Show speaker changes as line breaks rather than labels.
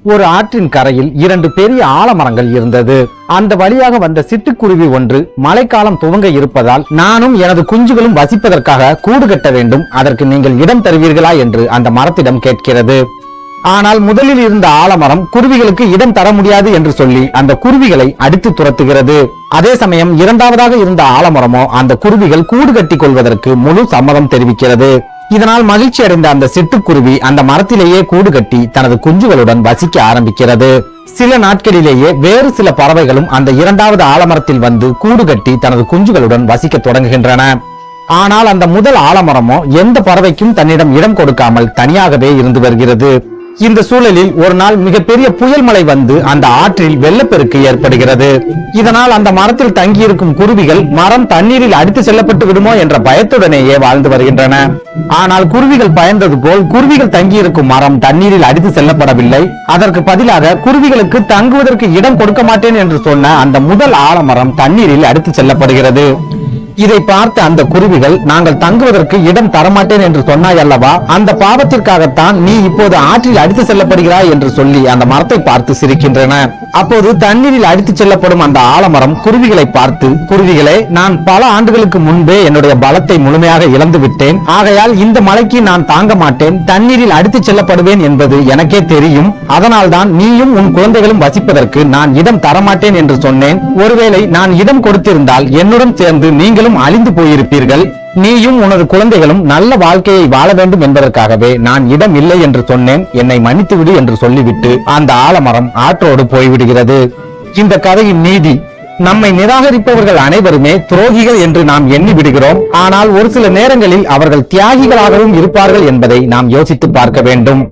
ஒரு ஆற்றின் கரையில் 2 பெரிய ஆலமரங்கள் இருந்தது. அந்த வழியாக வந்த சிட்டுக்குருவி ஒன்று மழைக்காலம் துவங்க இருப்பதால் நானும் எனது குஞ்சுகளும் வசிப்பதற்காக கூடு கட்ட வேண்டும், அதற்கு நீங்கள் இடம் தருவீர்களா என்று அந்த மரத்திடம் கேட்கிறது. ஆனால் முதலில் இருந்த ஆலமரம் குருவிகளுக்கு இடம் தர முடியாது என்று சொல்லி அந்த குருவிகளை அடித்து துரத்துகிறது. அதே சமயம் இரண்டாவதாக இருந்த ஆலமரமோ அந்த குருவிகள் கூடு கட்டிக் கொள்வதற்கு முழு சம்மதம் தெரிவிக்கிறது. இதனால் மகிழ்ச்சி அடைந்த அந்த சிட்டுக்குருவி அந்த மரத்திலேயே கூடு கட்டி தனது குஞ்சுகளுடன் வசிக்க ஆரம்பிக்கிறது. சில நாட்களிலேயே வேறு சில பறவைகளும் அந்த இரண்டாவது ஆலமரத்தில் வந்து கூடு கட்டி தனது குஞ்சுகளுடன் வசிக்க தொடங்குகின்றன. ஆனால் அந்த முதல் ஆலமரமோ எந்த பறவைக்கும் தன்னிடம் இடம் கொடுக்காமல் தனியாகவே இருந்து வருகிறது. இந்த சூழலில் ஒரு நாள் மிகப்பெரிய புயல் மழை வந்து அந்த ஆற்றில் வெள்ளப்பெருக்கு ஏற்படுகிறது. இதனால் அந்த மரத்தில் தங்கியிருக்கும் குருவிகள் மரம் தண்ணீரில் அடித்து செல்லப்பட்டு விடுமோ என்ற பயத்துடனேயே வாழ்ந்து வருகின்றன. ஆனால் குருவிகள் பயந்தது போல் குருவிகள் தங்கியிருக்கும் மரம் தண்ணீரில் அடித்து செல்லப்படவில்லை. அதற்கு பதிலாக குருவிகளுக்கு தங்குவதற்கு இடம் கொடுக்க மாட்டேன் என்று சொன்ன அந்த முதல் ஆலமரம் தண்ணீரில் அடித்து செல்லப்படுகிறது. இதை பார்த்த அந்த குருவிகள், நாங்கள் தங்குவதற்கு இடம் தரமாட்டேன் என்று சொன்னாய் அல்லவா, அந்த பாவத்திற்காகத்தான் நீ இப்போது ஆற்றில் அடித்து செல்லப்படுகிறாய் என்று சொல்லி அந்த மரத்தை பார்த்து சிரிக்கின்றன. அப்போது தண்ணீரில் அடித்து செல்லப்படும் அந்த ஆலமரம் குருவிகளை பார்த்து, குருவிகளே, நான் பல ஆண்டுகளுக்கு முன்பே என்னுடைய பலத்தை முழுமையாக இழந்து விட்டேன். ஆகையால் இந்த மழைக்கு நான் தாங்க மாட்டேன், தண்ணீரில் அடித்து செல்லப்படுவேன் என்பது எனக்கே தெரியும். அதனால்தான் நீயும் உன் குழந்தைகளும் வசிப்பதற்கு நான் இடம் தரமாட்டேன் என்று சொன்னேன். ஒருவேளை நான் இடம் கொடுத்திருந்தால் என்னுடன் சேர்ந்து நீங்களும் அழிந்து போயிருப்பீர்கள். நீயும் உனது குழந்தைகளும் நல்ல வாழ்க்கையை வாழ வேண்டும் என்பதற்காகவே நான் இடம் இல்லை என்று சொன்னேன். என்னை மன்னித்துவிடு என்று சொல்லிவிட்டு அந்த ஆலமரம் ஆற்றோடு போய்விடுகிறது. இந்த கதையின் நீதி, நம்மை நிராகரிப்பவர்கள் அனைவருமே துரோகிகள் என்று நாம் எண்ணி விடுகிறோம். ஆனால் ஒரு சில நேரங்களில் அவர்கள் தியாகிகளாகவும் இருப்பார்கள் என்பதை நாம் யோசித்து பார்க்க வேண்டும்.